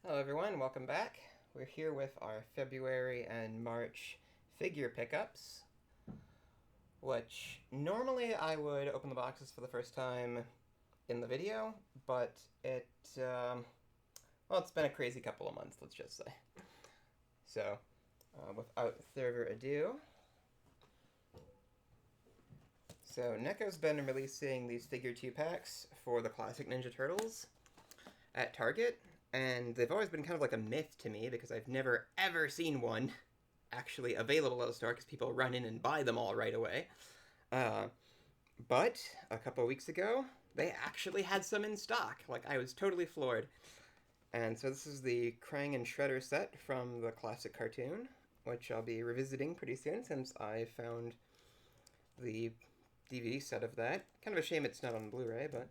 Hello everyone, welcome back. We're here with our February and March figure pickups, which normally I would open the boxes for the first time in the video, but well, it's been a crazy couple of months, let's just say. So, without further ado, so NECA's been releasing these figure 2-packs for the classic Ninja Turtles at Target, and they've always been kind of like a myth to me because I've never ever seen one actually available at the store because people run in and buy them all right away. But a couple of weeks ago, they actually had some in stock. Like, I was totally floored. And so this is the Krang and Shredder set from the classic cartoon, which I'll be revisiting pretty soon since I found the DVD set of that. Kind of a shame it's not on Blu-ray, but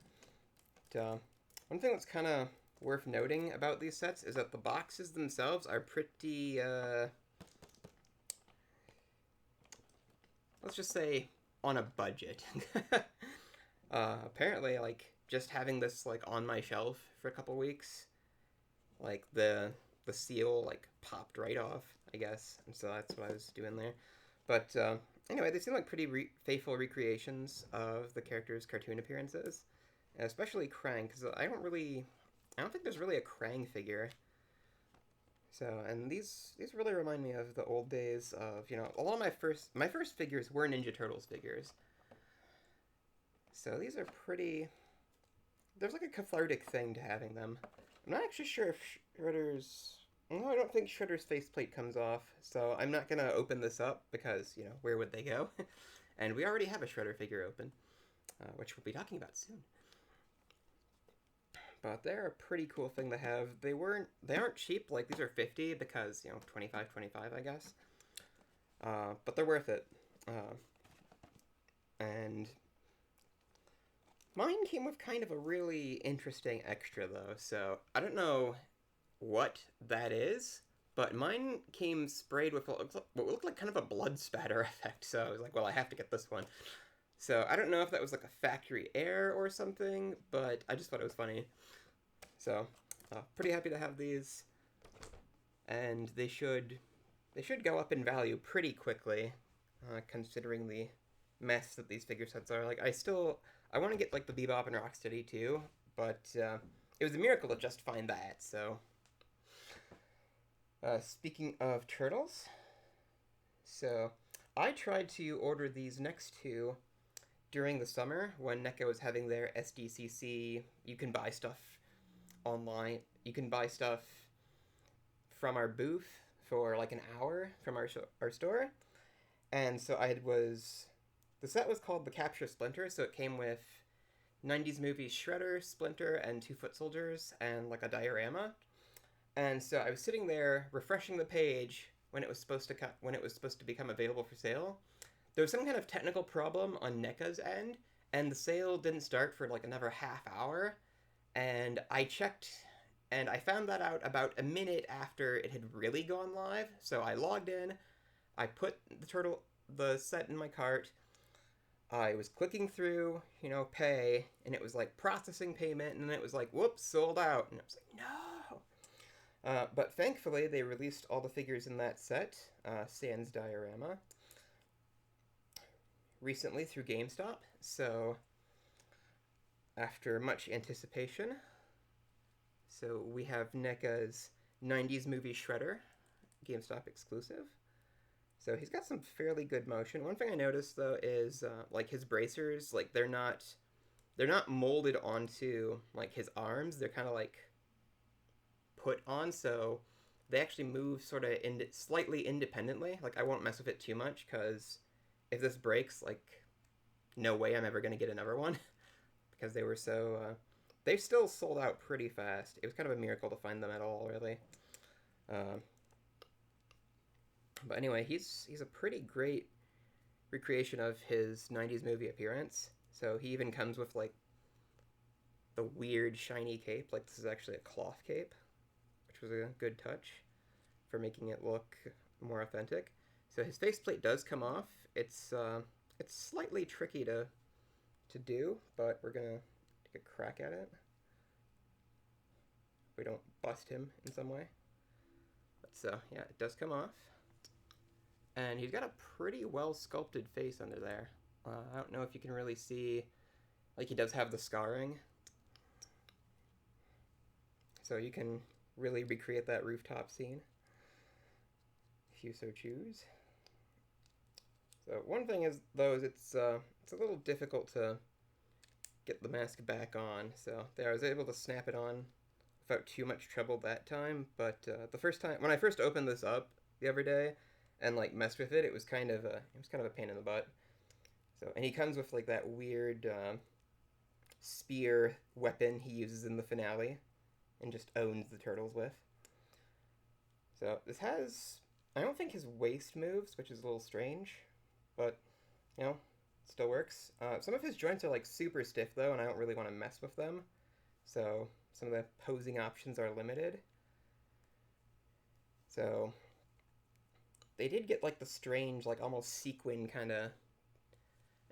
one thing that's kind of worth noting about these sets is that the boxes themselves are pretty, let's just say, on a budget. Apparently, like, just having this, like, on my shelf for a couple weeks, like, the seal, like, popped right off, I guess, and so that's what I was doing there. But, anyway, they seem like pretty faithful recreations of the characters' cartoon appearances, especially Krang, because I don't think there's really a Krang figure. So, and these really remind me of the old days of, a lot of my first figures were Ninja Turtles figures. So these are pretty, there's like a cathartic thing to having them. I'm not actually sure if Shredder's, no, I don't think Shredder's faceplate comes off, so I'm not going to open this up because, where would they go? And we already have a Shredder figure open, which we'll be talking about soon. But they're a pretty cool thing to have. They aren't cheap, like these are 50 because, 25, I guess. But they're worth it. And mine came with kind of a really interesting extra though, so I don't know what that is, but mine came sprayed with what looked like kind of a blood spatter effect, so I was like, well, I have to get this one. So I don't know if that was like a factory error or something, but I just thought it was funny. So, pretty happy to have these, and they should go up in value pretty quickly, considering the mess that these figure sets are. Like, I want to get like the Bebop and Rocksteady too, but it was a miracle to just find that. So, speaking of turtles, so I tried to order these next two during the summer when NECA was having their SDCC. You can buy stuff online. You can buy stuff from our booth for like an hour from our store. And so the set was called the Capture Splinter, so it came with 90s movie Shredder, Splinter, and 2 foot soldiers, and like a diorama. And so I was sitting there refreshing the page when it was supposed to become available for sale. There was some kind of technical problem on NECA's end, and the sale didn't start for like another half hour. And I checked, and I found that out about a minute after it had really gone live. So I logged in, I put the set in my cart, I was clicking through, pay, and it was like processing payment, and then it was like, whoops, sold out. And I was like, no! But thankfully, they released all the figures in that set, sans diorama, recently through Gamestop. So, after much anticipation, so we have NECA's 90s movie Shredder, GameStop exclusive. So he's got some fairly good motion. One thing I noticed though is like his bracers, like they're not molded onto like his arms. They're kind of like put on, so they actually move sort of slightly independently. Like I won't mess with it too much because if this breaks, like no way I'm ever gonna get another one because they were so. They still sold out pretty fast. It was kind of a miracle to find them at all, really. But anyway, he's a pretty great recreation of his 90s movie appearance. So he even comes with like the weird shiny cape. Like this is actually a cloth cape, which was a good touch for making it look more authentic. So his faceplate does come off. It's slightly tricky to do, but we're gonna take a crack at it. we don't bust him in some way. But so, yeah, it does come off. And he's got a pretty well sculpted face under there. I don't know if you can really see, like he does have the scarring. So you can really recreate that rooftop scene if you so choose. So one thing is, though, is it's a little difficult to get the mask back on. So there, I was able to snap it on without too much trouble that time. But the first time, when I first opened this up the other day and like messed with it, it was kind of a pain in the butt. So, and he comes with like that weird spear weapon he uses in the finale and just owns the turtles with. So this has, I don't think his waist moves, which is a little strange, but you know, still works. Some of his joints are like super stiff though, and I don't really want to mess with them. So some of the posing options are limited. So they did get like the strange, like almost sequin kind of.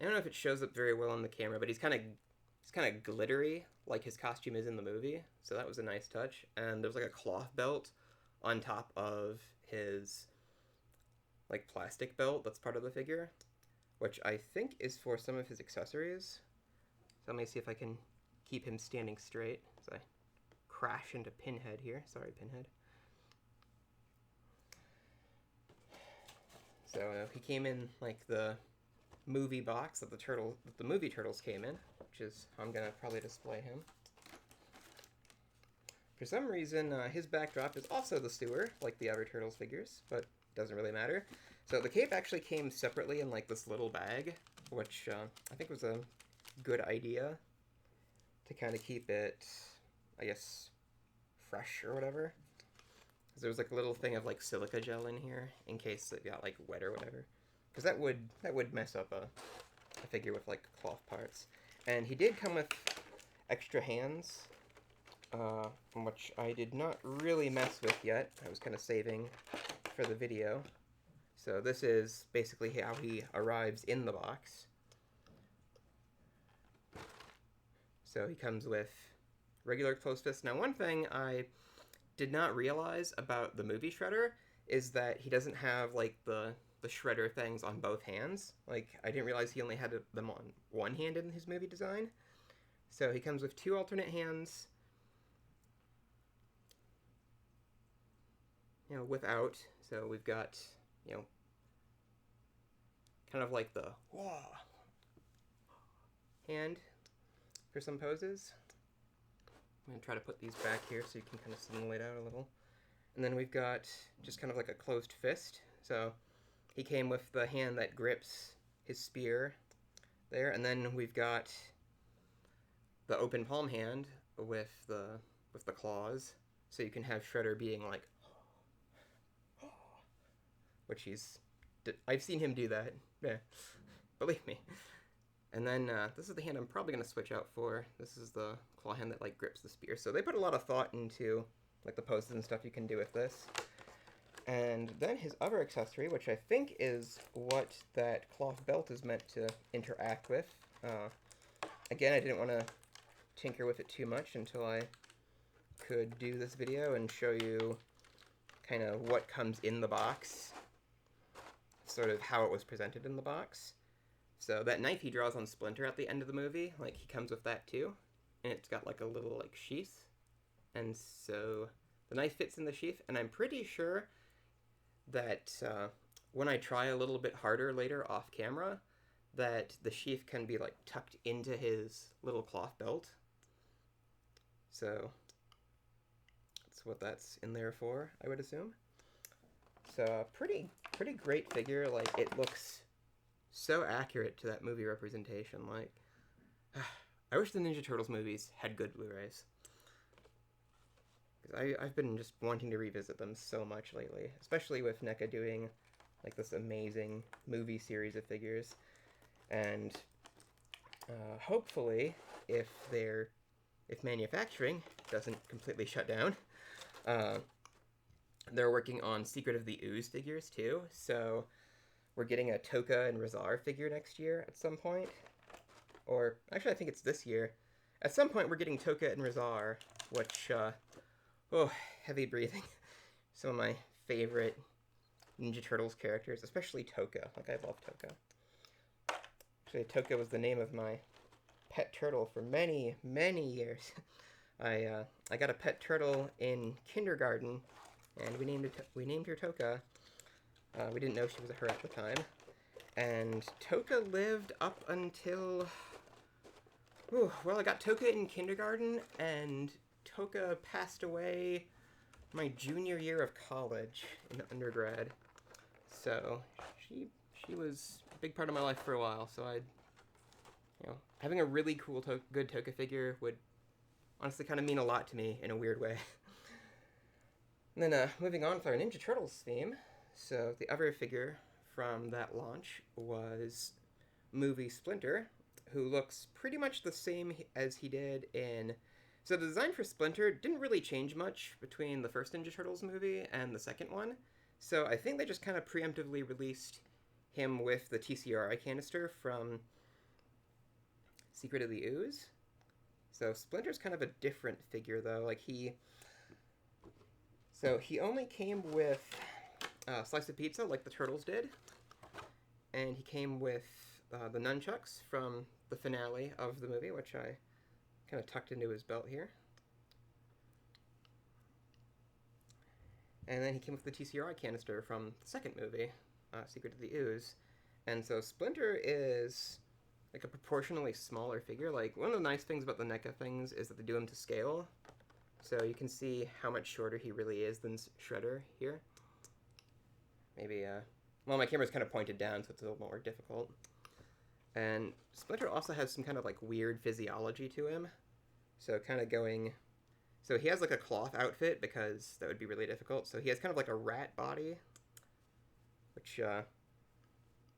I don't know if it shows up very well on the camera, but he's kind of glittery, like his costume is in the movie. So that was a nice touch. And there's like a cloth belt on top of his like plastic belt that's part of the figure, which I think is for some of his accessories. So let me see if I can keep him standing straight as I crash into Pinhead here. Sorry, Pinhead. So he came in like the movie box that the movie turtles came in, which is how I'm gonna probably display him. For some reason, his backdrop is also the sewer, like the other turtles figures, but doesn't really matter. So the cape actually came separately in like this little bag, which I think was a good idea to kind of keep it, I guess, fresh or whatever. Because there was like a little thing of like silica gel in here in case it got like wet or whatever. Because that would mess up a figure with like cloth parts. And he did come with extra hands, which I did not really mess with yet. I was kind of saving for the video. So this is basically how he arrives in the box. So he comes with regular closed fists. Now one thing I did not realize about the movie Shredder is that he doesn't have like the Shredder things on both hands. Like, I didn't realize he only had them on one hand in his movie design. So he comes with two alternate hands. You know, without. So we've got, you know, kind of like the wah hand for some poses. I'm going to try to put these back here so you can kind of simulate out a little. And then we've got just kind of like a closed fist. So he came with the hand that grips his spear there. And then we've got the open palm hand with the claws. So you can have Shredder being like, which I've seen him do that. Yeah, believe me. And then this is the hand I'm probably going to switch out for. This is the claw hand that like grips the spear. So they put a lot of thought into like the poses and stuff you can do with this. And then his other accessory, which I think is what that cloth belt is meant to interact with. Again, I didn't want to tinker with it too much until I could do this video and show you kind of what comes in the box, sort of how it was presented in the box. So that knife he draws on Splinter at the end of the movie, like he comes with that too, and it's got like a little like sheath, and so the knife fits in the sheath, and I'm pretty sure that when I try a little bit harder later off camera, that the sheath can be like tucked into his little cloth belt. So that's what that's in there for, I would assume. So pretty great figure. Like, it looks so accurate to that movie representation. Like, I wish the Ninja Turtles movies had good Blu-rays. Because I've been just wanting to revisit them so much lately. Especially with NECA doing, like, this amazing movie series of figures. And hopefully, if manufacturing doesn't completely shut down, they're working on Secret of the Ooze figures, too. So we're getting a Toka and Razar figure next year at some point. Or, actually, I think it's this year. At some point, we're getting Toka and Razar, which Oh, heavy breathing. Some of my favorite Ninja Turtles characters, especially Toka. Like, I love Toka. Actually, Toka was the name of my pet turtle for many, many years. I got a pet turtle in kindergarten, and we named her Toka. We didn't know she was a her at the time. And Toka lived up until... well, I got Toka in kindergarten, and Toka passed away my junior year of college in undergrad. So she was a big part of my life for a while. So having a really cool good Toka figure would honestly kind of mean a lot to me in a weird way. And then moving on with our Ninja Turtles theme. So the other figure from that launch was movie Splinter, who looks pretty much the same as he did in... So the design for Splinter didn't really change much between the first Ninja Turtles movie and the second one. So I think they just kind of preemptively released him with the TCRI canister from Secret of the Ooze. So Splinter's kind of a different figure, though. Like, he only came with a slice of pizza, like the Turtles did. And he came with the nunchucks from the finale of the movie, which I kind of tucked into his belt here. And then he came with the TCRI canister from the second movie, Secret of the Ooze. And so Splinter is like a proportionally smaller figure. Like, one of the nice things about the NECA things is that they do him to scale. So you can see how much shorter he really is than Shredder here. Maybe, well, my camera's kind of pointed down, so it's a little more difficult. And Splinter also has some kind of, like, weird physiology to him. So kind of going... So he has, like, a cloth outfit, because that would be really difficult. So he has kind of, like, a rat body. Which,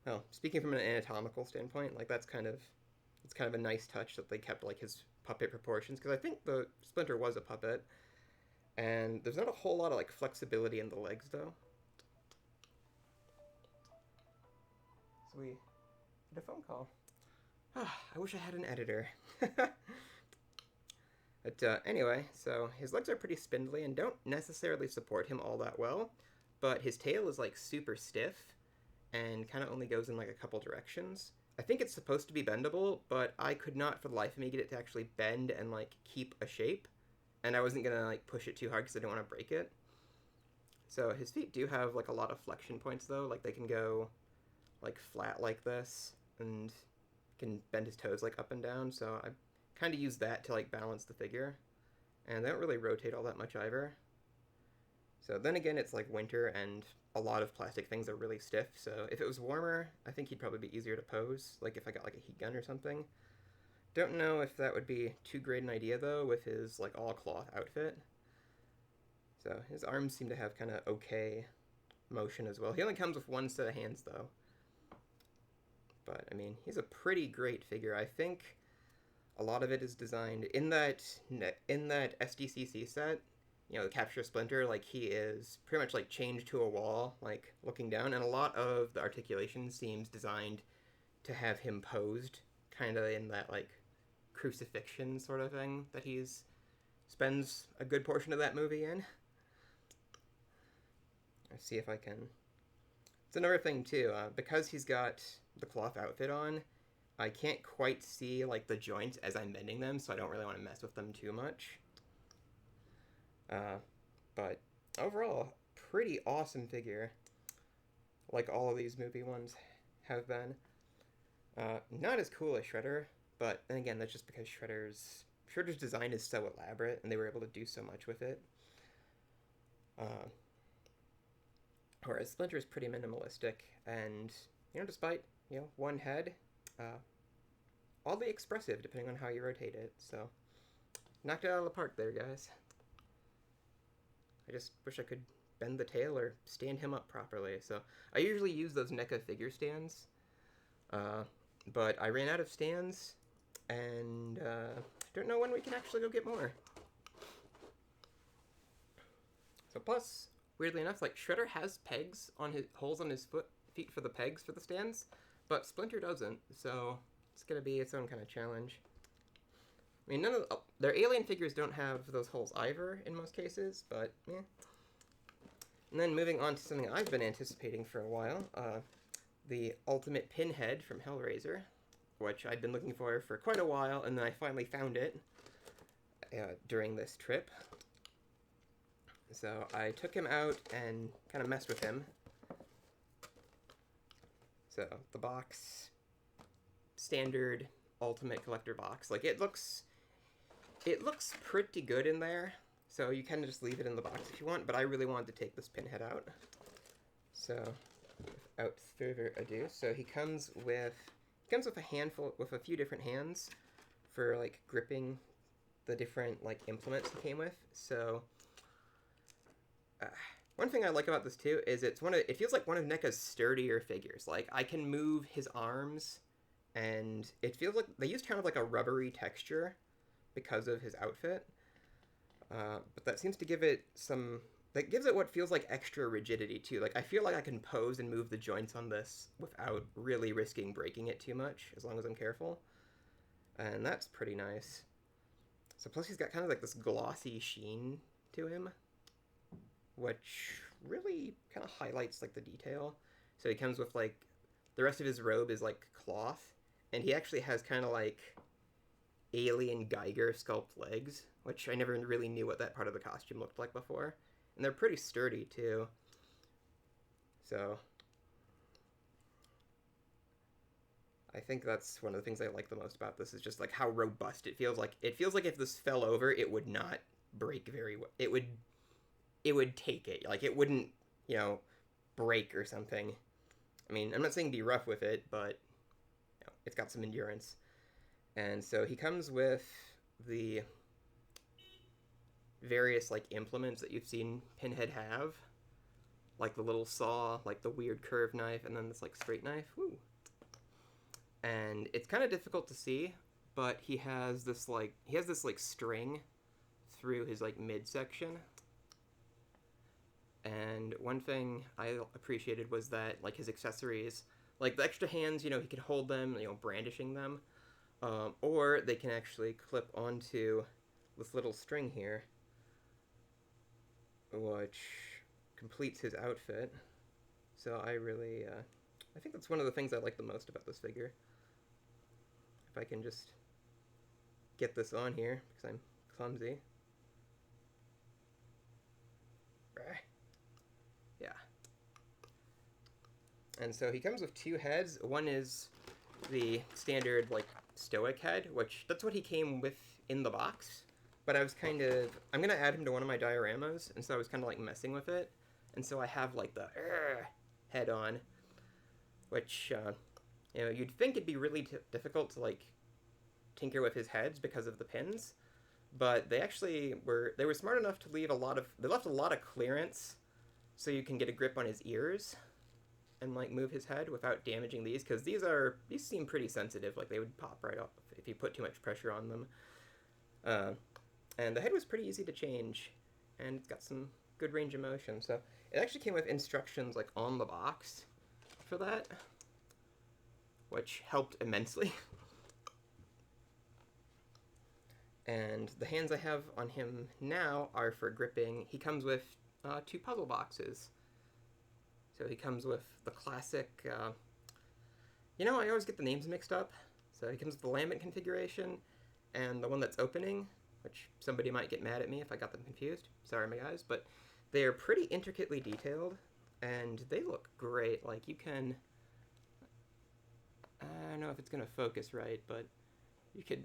well, speaking from an anatomical standpoint, like, it's kind of a nice touch that they kept, like, his puppet proportions. Because I think the Splinter was a puppet. And there's not a whole lot of, like, flexibility in the legs, though. So we get a phone call. I wish I had an editor. But anyway, so his legs are pretty spindly and don't necessarily support him all that well, but his tail is like super stiff and kind of only goes in like a couple directions. I think it's supposed to be bendable, but I could not for the life of me get it to actually bend and like keep a shape, and I wasn't gonna like push it too hard because I didn't want to break it. So his feet do have like a lot of flexion points though, like they can go like flat like this and can bend his toes like up and down, so I kind of use that to like balance the figure, and they don't really rotate all that much either. So then again, it's like winter and a lot of plastic things are really stiff, so if it was warmer, I think he'd probably be easier to pose, like if I got like a heat gun or something. Don't know if that would be too great an idea though with his like all cloth outfit. So his arms seem to have kind of okay motion as well. He only comes with one set of hands though. But I mean, he's a pretty great figure. I think a lot of it is designed in that SDCC set, you know, the Capture Splinter, like he is pretty much like chained to a wall, like looking down, and a lot of the articulation seems designed to have him posed kind of in that like crucifixion sort of thing that he's spends a good portion of that movie in. Let's see if I can... It's another thing too, because he's got the cloth outfit on, I can't quite see like the joints as I'm bending them, so I don't really want to mess with them too much. But overall, pretty awesome figure, like all of these movie ones have been. Not as cool as Shredder, but then again, that's just because Shredder's design is so elaborate, and they were able to do so much with it. Whereas Splinter is pretty minimalistic, and you know, despite one head, oddly expressive depending on how you rotate it. So knocked it out of the park there, guys. I just wish I could bend the tail or stand him up properly. So I usually use those NECA figure stands, but I ran out of stands, and don't know when we can actually go get more. So plus, weirdly enough, like Shredder has pegs on his holes on his feet for the pegs for the stands, but Splinter doesn't. So it's gonna be its own kind of challenge. I mean, their alien figures don't have those holes either in most cases, but yeah. And then moving on to something I've been anticipating for a while, the Ultimate Pinhead from Hellraiser, which I'd been looking for quite a while, and then I finally found it during this trip. So I took him out and kind of messed with him. So the box, standard Ultimate Collector box, like it looks pretty good in there. So you can just leave it in the box if you want, but I really wanted to take this Pinhead out. So without further ado, so he comes with a few different hands for like gripping the different like implements he came with. So one thing I like about this too is it feels like one of NECA's sturdier figures. Like I can move his arms, and it feels like they used kind of like a rubbery texture because of his outfit. But that seems to give it that gives it what feels like extra rigidity too. Like I feel like I can pose and move the joints on this without really risking breaking it too much, as long as I'm careful. And that's pretty nice. So plus he's got kind of like this glossy sheen to him, which really kind of highlights like the detail. So he comes with like, the rest of his robe is like cloth, and he actually has kind of like alien Geiger sculpt legs, which I never really knew what that part of the costume looked like before. And they're pretty sturdy too. So I think that's one of the things I like the most about this, is just like how robust it feels. Like it feels like if this fell over, it would not break very well. It would take it. Like it wouldn't, break or something. I mean, I'm not saying be rough with it, but it's got some endurance. And so he comes with the various like implements that you've seen Pinhead have, like the little saw, like the weird curved knife, and then this like straight knife. Woo. And it's kind of difficult to see, but he has this like string through his like midsection. And one thing I appreciated was that like his accessories, like the extra hands, he could hold them, brandishing them, or they can actually clip onto this little string here, which completes his outfit. So I think that's one of the things I like the most about this figure. If I can just get this on here, because I'm clumsy. Yeah. And so he comes with two heads. One is the standard, like, stoic head, which that's what he came with in the box. But I'm going to add him to one of my dioramas, and so I was kind of, like, messing with it. And so I have, like, the head on, which, you'd think it'd be really difficult to, like, tinker with his heads because of the pins. But they actually were smart enough to leave they left a lot of clearance so you can get a grip on his ears and like move his head without damaging these, because these seem pretty sensitive. Like they would pop right off if you put too much pressure on them. And the head was pretty easy to change, and it's got some good range of motion. So it actually came with instructions like on the box for that, which helped immensely. And the hands I have on him now are for gripping. He comes with two puzzle boxes. So he comes with the classic, I always get the names mixed up. So he comes with the lambent configuration and the one that's opening, which somebody might get mad at me if I got them confused. Sorry, my guys. But they are pretty intricately detailed, and they look great. Like you can, I don't know if it's going to focus right, but you could,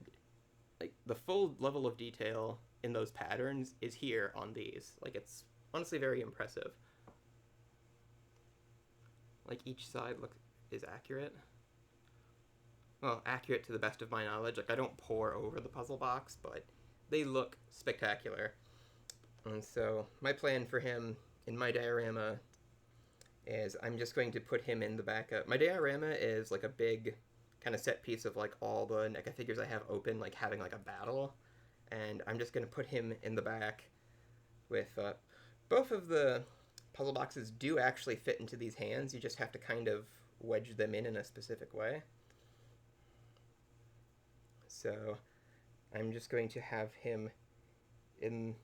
like the full level of detail in those patterns is here on these. Like it's honestly very impressive. Like each side is accurate. Well, accurate to the best of my knowledge. Like I don't pour over the puzzle box, but they look spectacular. And so my plan for him in my diorama is I'm just going to put him in the back of... My diorama is like a big kind of set piece of like all the NECA figures I have open, like having like a battle. And I'm just going to put him in the back with... both of the puzzle boxes do actually fit into these hands. You just have to kind of wedge them in a specific way. So I'm just going to have him in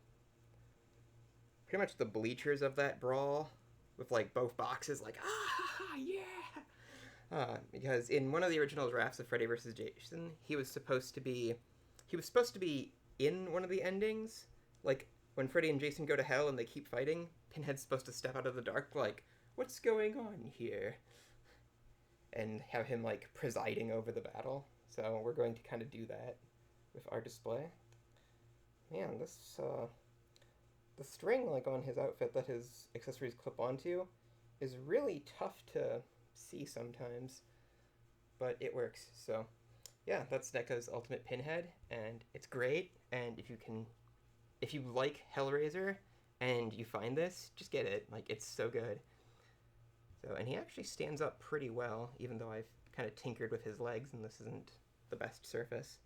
pretty much the bleachers of that brawl with like both boxes, like yeah. Because in one of the original drafts of Freddy vs. Jason, he was supposed to be in one of the endings, like when Freddy and Jason go to hell and they keep fighting. Pinhead's supposed to step out of the dark, like, what's going on here, and have him like presiding over the battle. So we're going to kind of do that with our display. Man, this the string like on his outfit that his accessories clip onto is really tough to see sometimes, but it works. So yeah, that's NECA's Ultimate Pinhead, and it's great. And if you like Hellraiser and you find this, just get it. Like, it's so good. So, and he actually stands up pretty well, even though I've kind of tinkered with his legs, and this isn't the best surface.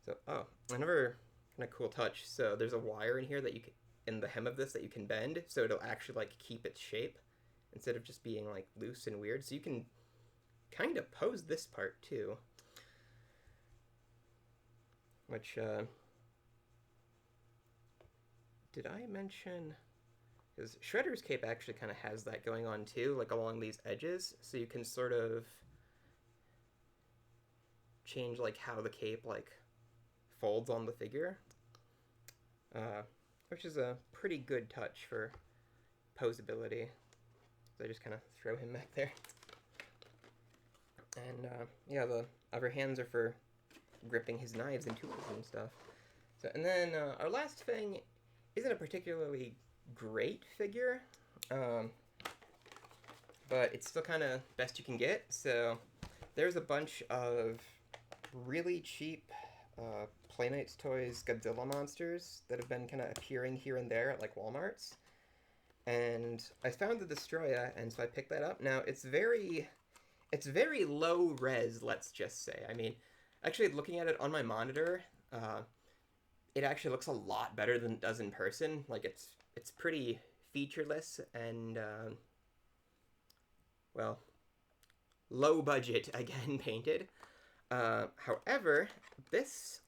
So, oh, another kind of cool touch. So there's a wire in here that you can, in the hem of this, that you can bend, so it'll actually like keep its shape instead of just being like loose and weird. So you can kind of pose this part too, which did I mention? Because Shredder's cape actually kind of has that going on too, like along these edges, so you can sort of change like how the cape like folds on the figure, which is a pretty good touch for posability. So I just kind of throw him back there. And yeah, the other hands are for gripping his knives and tools and stuff. So, and then our last thing isn't a particularly great figure, but it's still kind of best you can get. So there's a bunch of really cheap Playmates Toys Godzilla monsters that have been kind of appearing here and there at like Walmart's, and I found the Destroya, and so I picked that up. Now it's very low res, let's just say. I mean, actually looking at it on my monitor, it actually looks a lot better than it does in person. Like, it's pretty featureless and well, low budget again painted. However,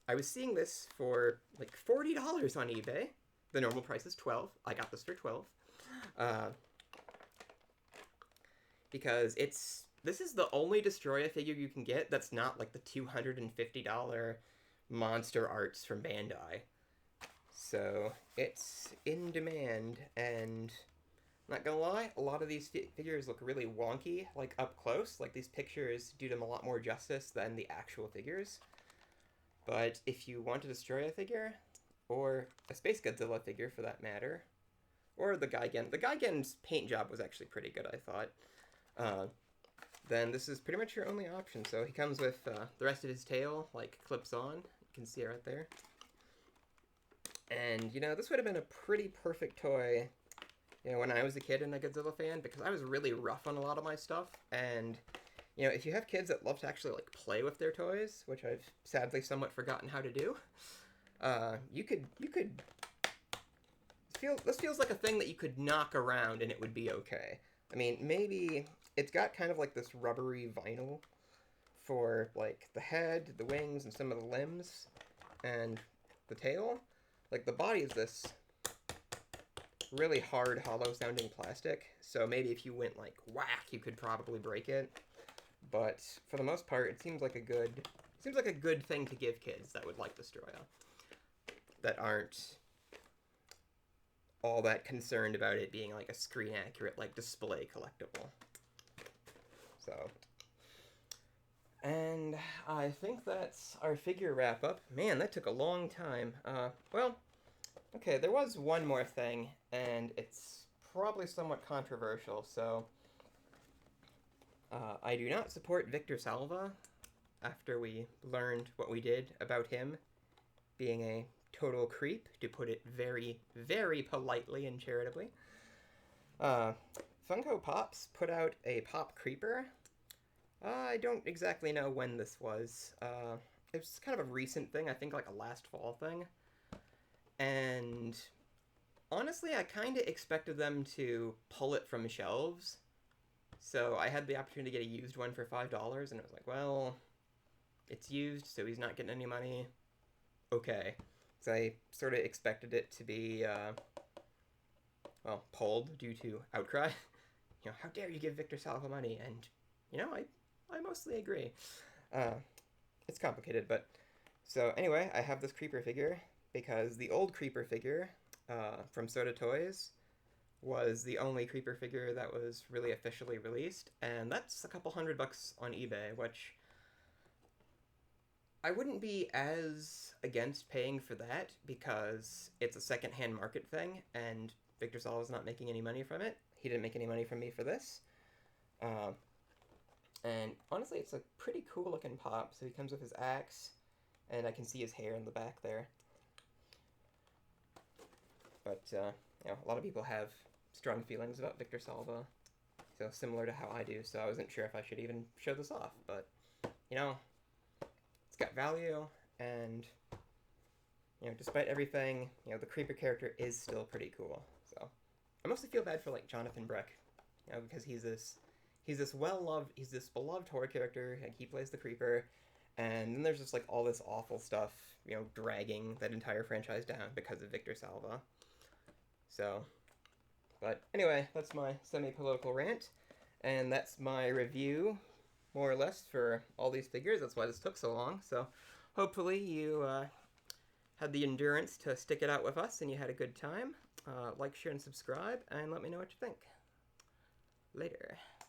I was seeing this for like $40 on eBay. The normal price is $12. I got this for $12. Because this is the only Destroya figure you can get that's not like the $250 monster arts from Bandai. So it's in demand, and I'm not gonna lie, a lot of these figures look really wonky, like up close. Like, these pictures do them a lot more justice than the actual figures. But if you want a Destroya figure, or a Space Godzilla figure for that matter, or the Gigan's paint job was actually pretty good, I thought, then this is pretty much your only option. So he comes with the rest of his tail, like, clips on. You can see it right there. And, you know, this would have been a pretty perfect toy, you know, when I was a kid and a Godzilla fan, because I was really rough on a lot of my stuff. And, you know, if you have kids that love to actually, like, play with their toys, which I've sadly somewhat forgotten how to do, this feels like a thing that you could knock around and it would be okay. I mean, maybe it's got kind of like this rubbery vinyl for like the head, the wings, and some of the limbs, and the tail. Like, the body is this really hard, hollow-sounding plastic, so maybe if you went like whack, you could probably break it. But for the most part, it seems like a good thing to give kids that would like Destroya, that aren't all that concerned about it being like a screen-accurate, like, display collectible. So, and I think that's our figure wrap-up. Man, that took a long time. Well, okay, there was one more thing, and it's probably somewhat controversial, so I do not support Victor Salva after we learned what we did about him being a total creep, to put it very, very politely and charitably. Funko Pops put out a Pop Creeper. I don't exactly know when this was. It's kind of a recent thing, I think like a last fall thing. And honestly, I kind of expected them to pull it from shelves. So I had the opportunity to get a used one for $5, and I was like, well, it's used, so he's not getting any money. okay. So I sort of expected it to be, well, pulled due to outcry. How dare you give Victor Salva money? And, I mostly agree. Uh, it's complicated, but... So, anyway, I have this Creeper figure because the old Creeper figure from Soda Toys was the only Creeper figure that was really officially released, and that's a couple $100 on eBay, which I wouldn't be as against paying for that because it's a secondhand market thing, and Victor Salva's not making any money from it. He didn't make any money from me for this. Uh, and honestly, it's a pretty cool looking pop. So he comes with his axe, and I can see his hair in the back there. But, a lot of people have strong feelings about Victor Salva, so similar to how I do, so I wasn't sure if I should even show this off, but, it's got value, and, despite everything, the Creeper character is still pretty cool, so. I mostly feel bad for, like, Jonathan Breck, because he's this beloved horror character, and he plays the Creeper, and then there's just, like, all this awful stuff, dragging that entire franchise down because of Victor Salva. So, but anyway, that's my semi-political rant, and that's my review, more or less, for all these figures. That's why this took so long, so hopefully you had the endurance to stick it out with us and you had a good time. Like, share, and subscribe, and let me know what you think. Later.